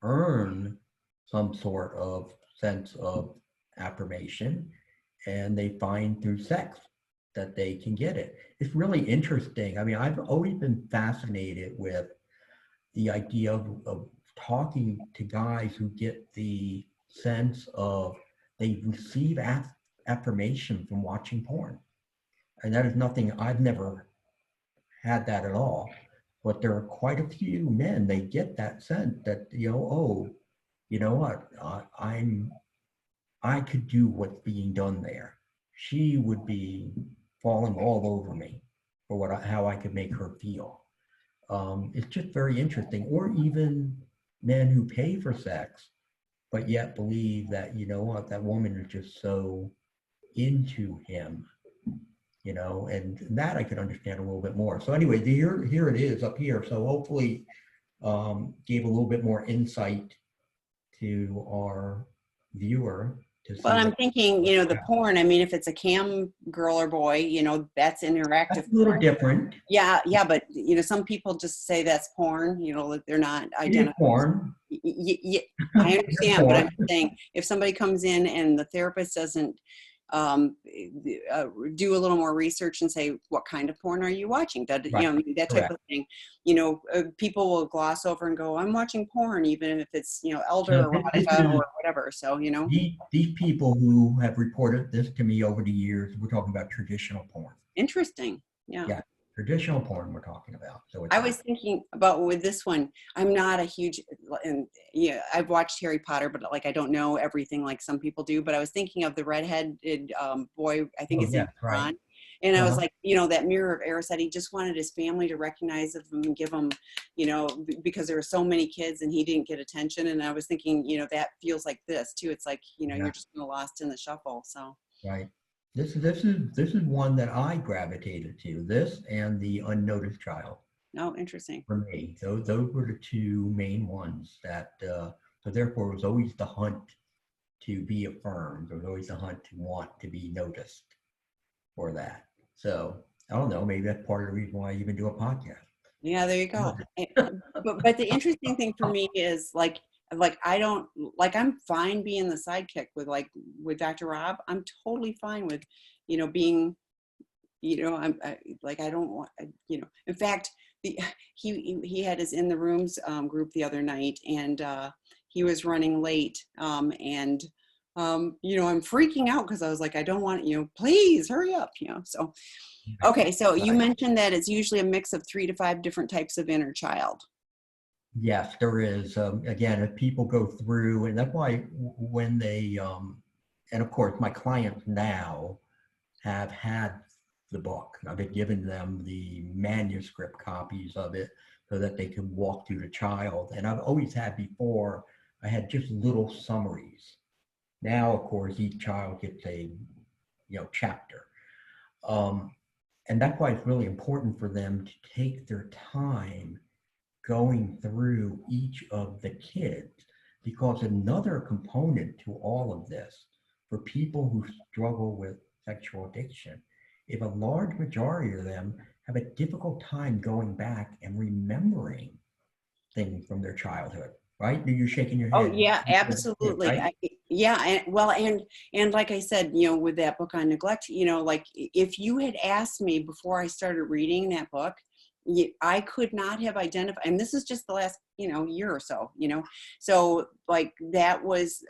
earn some sort of sense of affirmation? And they find through sex that they can get it. It's really interesting. I mean, I've always been fascinated with the idea of talking to guys who get the sense of they receive affirmation from watching porn. And that is nothing, I've never had that at all. But there are quite a few men, they get that sense that, you know, oh, you know what, I could do what's being done there. She would be falling all over me for how I could make her feel. It's just very interesting. Or even men who pay for sex, but yet believe that, you know what, that woman is just so into him, you know, and that I could understand a little bit more. So anyway, here it is up here. So hopefully gave a little bit more insight to our viewer to Well, see I'm what. thinking, you know, the porn, I mean, if it's a cam girl or boy, you know, that's interactive That's a little porn. different. Yeah, yeah, but you know, some people just say that's porn, you know, that they're not It is identified. porn. I It is understand, but I'm porn. saying if somebody comes in and the therapist doesn't um, do a little more research and say, what kind of porn are you watching? That, Right. you know, that type Correct. of thing. You know, people will gloss over and go, I'm watching porn, even if it's, you know, No, elder this erotica is or whatever. So, you know, these people who have reported this to me over the years. We're talking about traditional porn. interesting. Yeah. Yeah, traditional porn we're talking about. So it's I that. was thinking about with this one, I'm not a huge, and yeah, I've watched Harry Potter, but like I don't know everything like some people do. But I was thinking of the redheaded boy. I think Oh his name yeah, is right. Ron. And I was Uh-huh. like, that mirror of error said he just wanted his family to recognize him and give him, because there were so many kids and he didn't get attention. And I was thinking, that feels like this too. It's like, you're Yeah, just kind of lost in the shuffle. So, right. This is one that I gravitated to. This and the Unnoticed Child no, interesting. for me. Those were the two main ones that. So therefore, it was always the hunt to be affirmed. There was always the hunt to want to be noticed for that. So I don't know. Maybe that's part of the reason why I even do a podcast. Yeah, there you go. But the interesting thing for me is like I don't like I'm fine being the sidekick with Dr. Rob. I'm totally fine with being I don't want in fact the he had his in the rooms group the other night, and he was running late, and I'm freaking out because I was like, I don't want please hurry up, so. Okay, so you Right. mentioned that it's usually a mix of 3 to 5 different types of inner child. Yes, there is. Again, if people go through, and that's why when they, and of course, my clients now have had the book. I've been giving them the manuscript copies of it so that they can walk through the child. And I've always had before, I had just little summaries. Now, of course, each child gets a, chapter. Um, and that's why it's really important for them to take their time going through each of the kids, because another component to all of this for people who struggle with sexual addiction, if a large majority of them have a difficult time going back and remembering things from their childhood, right? You're shaking your Oh head, yeah, absolutely. right? Yeah, and like I said, with that book on neglect, like if you had asked me before I started reading that book, I could not have identified, and this is just the last, year or so, so like that was,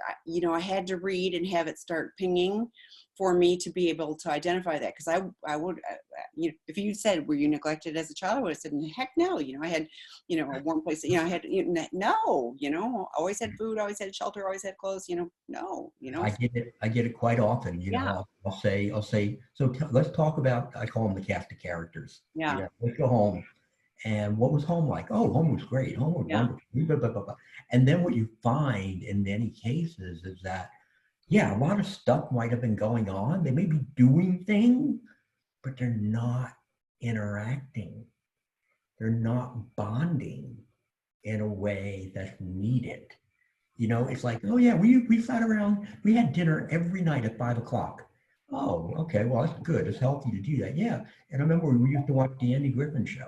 I had to read and have it start pinging for me to be able to identify that. Because I would, if you said, were you neglected as a child? I would have said, heck no. I had, a warm place, I had, no, always had food, always had shelter, always had clothes, no, I get it quite often. yeah, I'll say, so let's talk about, I call them the cast of characters. yeah, Let's go home. And what was home like? Oh, home was great. Home was yeah, wonderful. Blah, blah, blah, blah. And then what you find in many cases is that, yeah, a lot of stuff might have been going on. They may be doing things, but they're not interacting. They're not bonding in a way that's needed. It's like, oh yeah, we sat around, we had dinner every night at 5 o'clock. Oh, okay, well that's good. It's healthy to do that. Yeah. And I remember we used to watch the Andy Griffin show.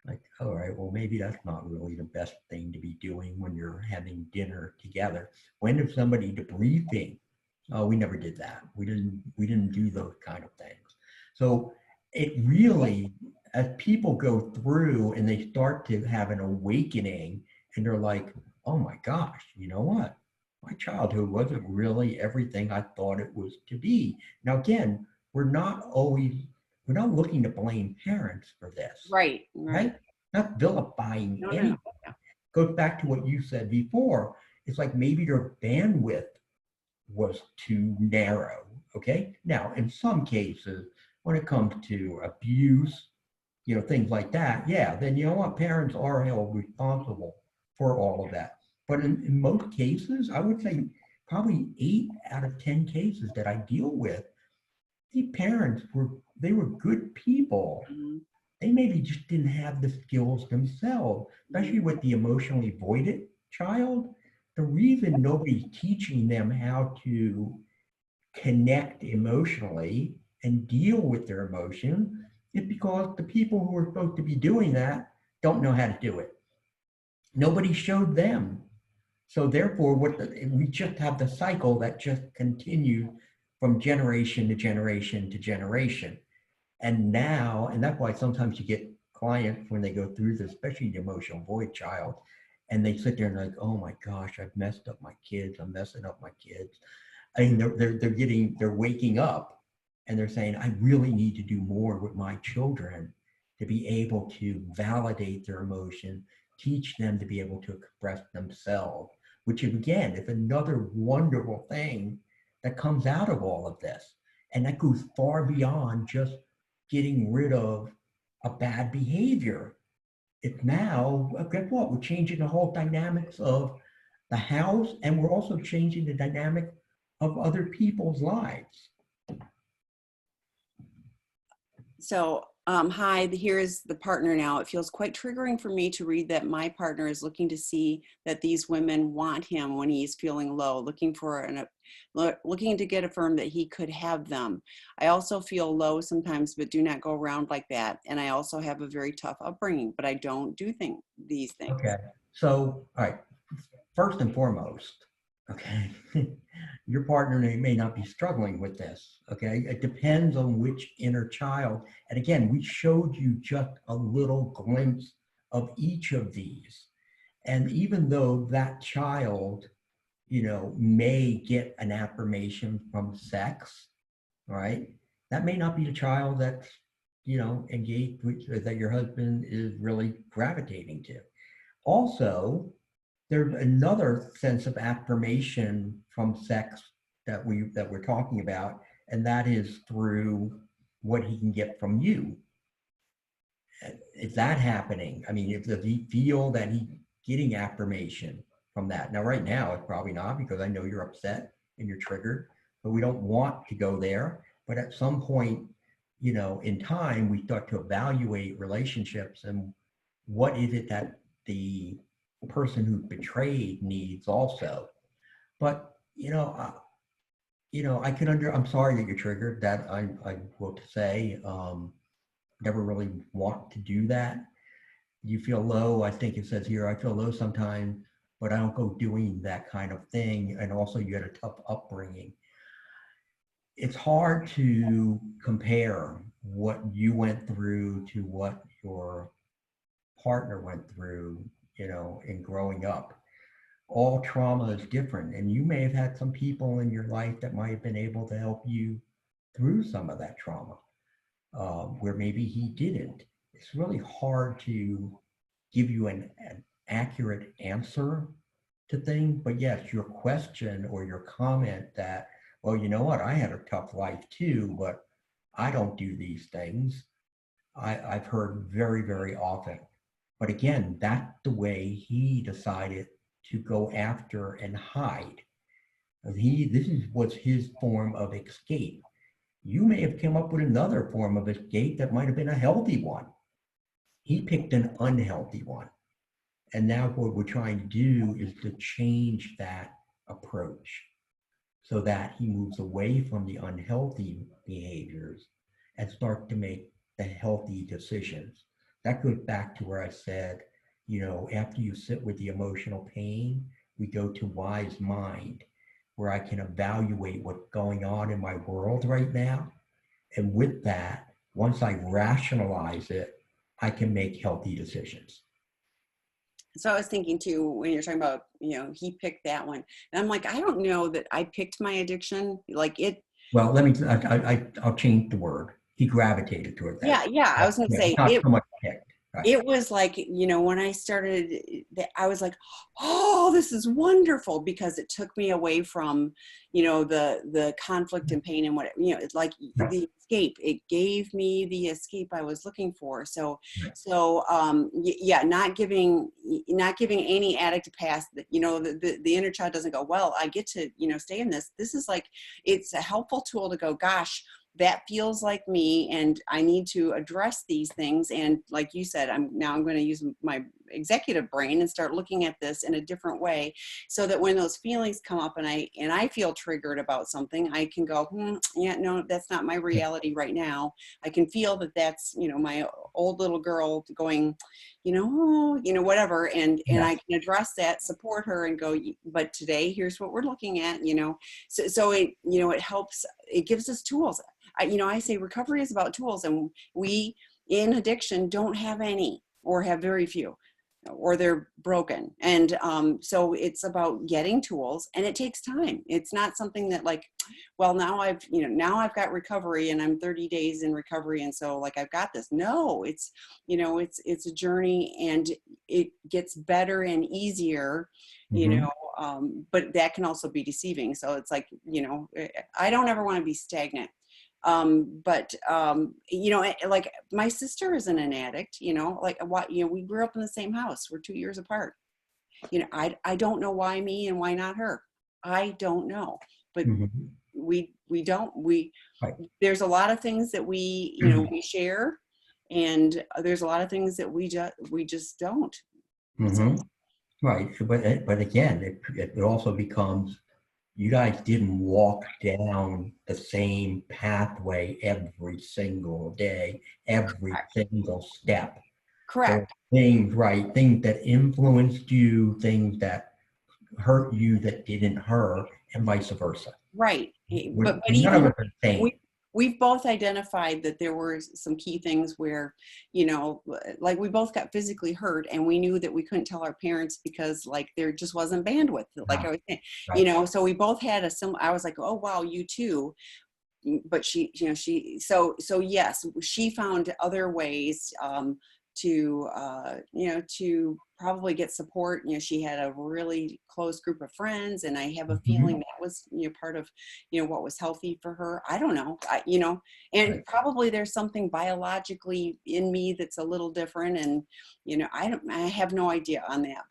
Like, all right, well, maybe that's not really the best thing to be doing when you're having dinner together. When is somebody debriefing? Oh, we never did that. We didn't do those kind of things. So it really, as people go through and they start to have an awakening, and they're like, oh my gosh, you know what? My childhood wasn't really everything I thought it was to be. Now, again, we're not looking to blame parents for this, right, right. right? Not vilifying No, no, no. anything. Goes back to what you said before. It's like maybe their bandwidth was too narrow. Okay. Now, in some cases, when it comes to abuse, things like that, yeah, then you know what? Parents are held responsible for all of that. But in most cases, I would say probably 8 out of 10 cases that I deal with, the parents were good people. Mhm, They maybe just didn't have the skills themselves, mhm. especially with the emotionally voided child. The reason nobody's teaching them how to connect emotionally and deal with their emotion is because the people who are supposed to be doing that don't know how to do it. Nobody showed them. So therefore, we just have the cycle that just continues from generation to generation to generation. And now, and that's why sometimes you get clients when they go through this, especially the emotional void child, and they sit there and like, oh my gosh, I've messed up my kids. I'm messing up my kids. I mean, they're waking up and they're saying, I really need to do more with my children to be able to validate their emotion, teach them to be able to express themselves, which again is another wonderful thing that comes out of all of this. And that goes far beyond just getting rid of a bad behavior. It's now, guess what? We're changing the whole dynamics of the house, and we're also changing the dynamic of other people's lives. So, hi, here's the partner now. It feels quite triggering for me to read that my partner is looking to see that these women want him when he's feeling low, looking to get affirmed that he could have them. I also feel low sometimes, but do not go around like that. And I also have a very tough upbringing, but I don't do these things. Okay. So, all right. First and foremost, okay, your partner may not be struggling with this. Okay. It depends on which inner child. And again, we showed you just a little glimpse of each of these. And even though that child, may get an affirmation from sex, right? That may not be the child that's, engaged with, that your husband is really gravitating to. Also, there's another sense of affirmation from sex that we're talking about, and that is through what he can get from you. Is that happening? I mean, does he feel that he's getting affirmation from that? Now, right now, it's probably not, because I know you're upset and you're triggered, but we don't want to go there. But at some point, in time, we start to evaluate relationships and what is it that the person who betrayed needs also. But, I'm sorry that you're triggered. That I will say, never really want to do that. You feel low. I think it says here, I feel low sometimes, but I don't go doing that kind of thing. And also you had a tough upbringing. It's hard to compare what you went through to what your partner went through, in growing up. All trauma is different. And you may have had some people in your life that might have been able to help you through some of that trauma, where maybe he didn't. It's really hard to give you an accurate answer to things. But yes, your question or your comment that, well, you know what, I had a tough life too, but I don't do these things. I've heard very, very often. But again, that's the way he decided to go after and hide. This was his form of escape. You may have come up with another form of escape that might have been a healthy one. He picked an unhealthy one. And now what we're trying to do is to change that approach so that he moves away from the unhealthy behaviors and start to make the healthy decisions. That goes back to where I said, after you sit with the emotional pain, we go to Weiss mind, where I can evaluate what's going on in my world right now. And with that, once I rationalize it, I can make healthy decisions. So I was thinking too, when you're talking about, he picked that one. And I'm like, I don't know that I picked my addiction. Like it. Well, I'll change the word. He gravitated toward that. Yeah. I was going to say not so much picked. Right. It was like, when I started, I was like, oh, this is wonderful, because it took me away from, the conflict and pain and what, it's like the escape. It gave me the escape I was looking for. So, not giving any addict a pass that, the inner child doesn't go, well, I get to, stay in this. This is like, it's a helpful tool to go, gosh, that feels like me, and I need to address these things. And like you said, I'm going to use my executive brain and start looking at this in a different way, so that when those feelings come up and I feel triggered about something, I can go, yeah, no, that's not my reality right now. I can feel that that's, my old little girl going, whatever. And I can address that, support her, and go, but today, here's what we're looking at, so it, it helps, it gives us tools. I say recovery is about tools, and we in addiction don't have any, or have very few, or they're broken. And so it's about getting tools, and it takes time. It's not something that like, well, now I've got recovery and I'm 30 days in recovery, and so like I've got this. No, it's it's a journey, and it gets better and easier, but that can also be deceiving. So it's like, I don't ever want to be stagnant. You know, like my sister isn't an addict, you know, like what, you know, we grew up in the same house. We're 2 years apart. You know, I don't know why me and why not her. I don't know, but Mhm. we don't, we, Right. there's a lot of things that we, you know, we share, and there's a lot of things that we just don't. So, Mhm. Right. But again, it also becomes, you guys didn't walk down the same pathway every single day, every correct. single step. There were Correct. things, right, things that influenced you, things that hurt you that didn't her, and vice versa. Right. But None of even us are the same. we've both identified that there were some key things where, you know, like we both got physically hurt, and we knew that we couldn't tell our parents because like there just wasn't bandwidth, like I No, was saying, you right. know, so we both had I was like, oh wow, you too. But she, you know, so yes, she found other ways you know, to probably get support. You know, she had a really close group of friends, and I have a feeling Mhm. that was, you know, part of, you know, what was healthy for her. I don't know, you know, and Right. probably there's something biologically in me that's a little different, and you know, I have no idea on that,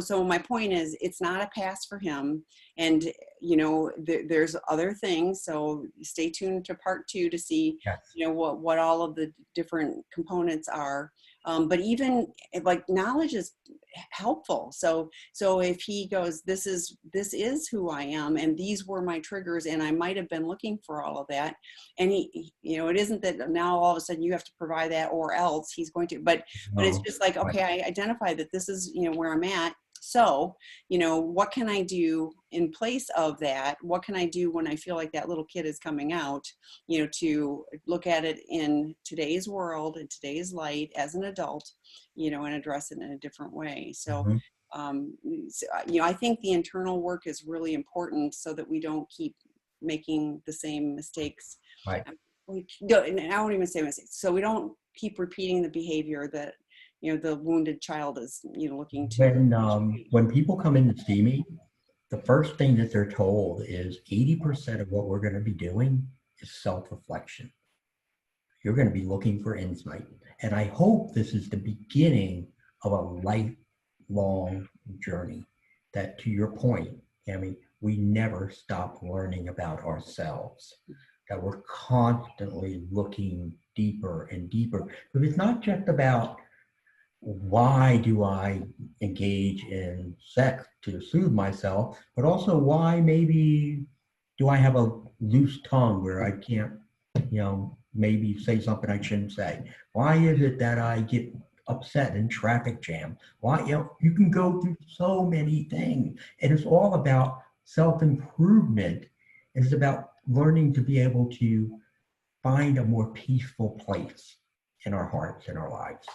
so my point is, it's not a pass for him, and you know, there's other things, so stay tuned to part 2 to see, Yes. you know, what all of the different components are. But even like knowledge is helpful, so if he goes, this is who I am, and these were my triggers, and I might have been looking for all of that, and you know, it isn't that now all of a sudden you have to provide that or else he's going to, but it's No. just like, Right. okay, I identify that this is, you know, where I'm at. So, you know, what can I do in place of that? What can I do when I feel like that little kid is coming out, you know, to look at it in today's world, in today's light as an adult, you know, and address it in a different way. So, Mhm. you know, I think the internal work is really important so that we don't keep making the same mistakes. Right. And I won't even say mistakes. So we don't keep repeating the behavior that, you know, the wounded child is, you know, looking to. When people come in to see me, the first thing that they're told is 80% of what we're going to be doing is self-reflection. You're going to be looking for insight. And I hope this is the beginning of a lifelong journey that, to your point, Tammy, we never stop learning about ourselves, that we're constantly looking deeper and deeper. Because it's not just about, why do I engage in sex to soothe myself, but also why maybe do I have a loose tongue where I can't, maybe say something I shouldn't say? Why is it that I get upset in traffic jam? Why, you can go through so many things, and it's all about self-improvement. It's about learning to be able to find a more peaceful place in our hearts and our lives.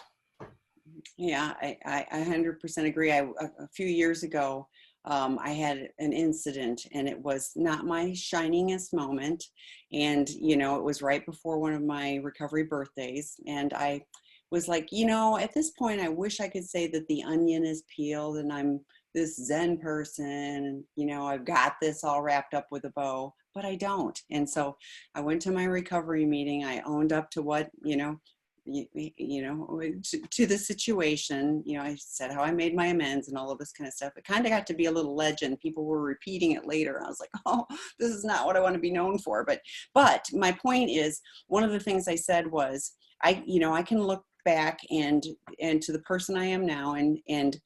Yeah, I 100% agree. A few years ago, I had an incident, and it was not my shiningest moment. And, you know, it was right before one of my recovery birthdays. And I was like, you know, at this point, I wish I could say that the onion is peeled and I'm this Zen person, and, you know, I've got this all wrapped up with a bow, but I don't. And so I went to my recovery meeting. I owned up to what, you know, to the situation. You know, I said how I made my amends and all of this kind of stuff. It kind of got to be a little legend. People were repeating it later. I was like, oh, this is not what I want to be known for. But my point is, one of the things I said was, I can look back and to the person I am now, and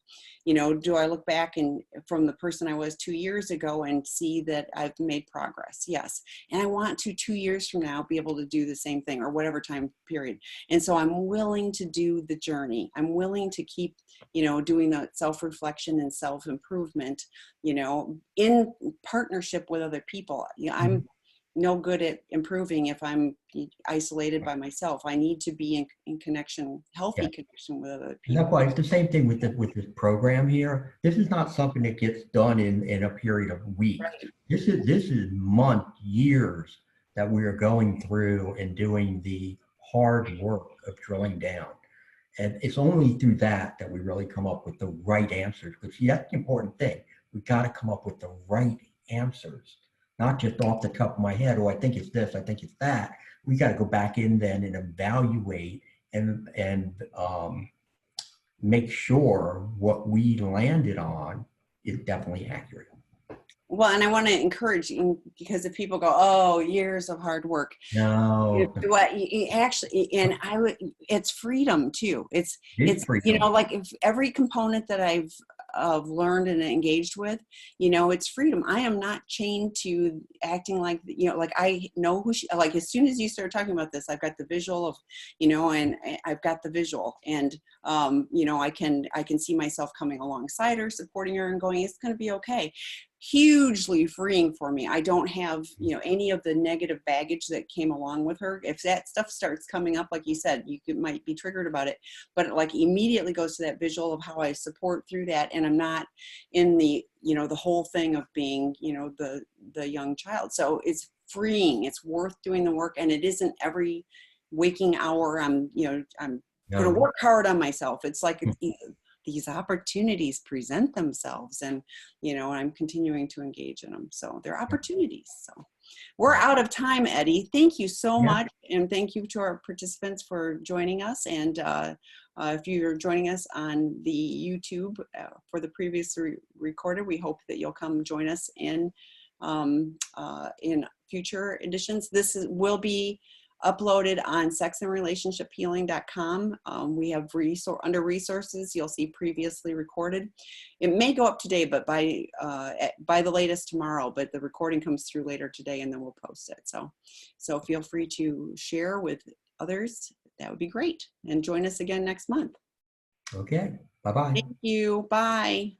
you know, do I look back and from the person I was 2 years ago and see that I've made progress? Yes. And I want to 2 years from now be able to do the same thing, or whatever time period. And so I'm willing to do the journey. I'm willing to keep, you know, doing the self-reflection and self-improvement, you know, in partnership with other people. You know, I'm no good at improving if I'm isolated by myself. I need to be in connection, Yeah. healthy connection with other And that's people. why it's the same thing with this program here. This is not something that gets done in a period of weeks. Right. This is months, years that we are going through and doing the hard work of drilling down. And it's only through that we really come up with the right answers. Because see, that's the important thing. We've got to come up with the right answers not just off the top of my head, oh, I think it's this, I think it's that. We got to go back in then and evaluate and make sure what we landed on is definitely accurate. Well, and I want to encourage you, because if people go, oh, years of hard work, No, what you actually, and I would, it's freedom too. it's You know, freedom. like if every component that I've learned and engaged with, you know, it's freedom. I am not chained to acting like, you know, like I know who she, like as soon as you start talking about this, I've got the visual of, you know, and I've got the visual, and you know, I can see myself coming alongside her, supporting her, and going, it's going to be okay. Hugely freeing for me. I don't have, you know, any of the negative baggage that came along with her. If that stuff starts coming up, like you said, might be triggered about it, but it like immediately goes to that visual of how I support through that. And I'm not in the, you know, the whole thing of being, you know, the young child. So it's freeing. It's worth doing the work. And it isn't every waking hour I'm, you know, I'm going to No. work hard on myself. It's like, these opportunities present themselves, and you know, I'm continuing to engage in them, so they're opportunities. So we're out of time, Eddie. Thank you so Yeah. much, and thank you to our participants for joining us. And if you're joining us on the YouTube for the previously recorded, we hope that you'll come join us in future editions. Will be uploaded on sexandrelationshiphealing.com. We have under resources, you'll see previously recorded. It may go up today, but by the latest tomorrow, but the recording comes through later today, and then we'll post it. So feel free to share with others. That would be great. And join us again next month. Okay. Bye-bye. Thank you. Bye.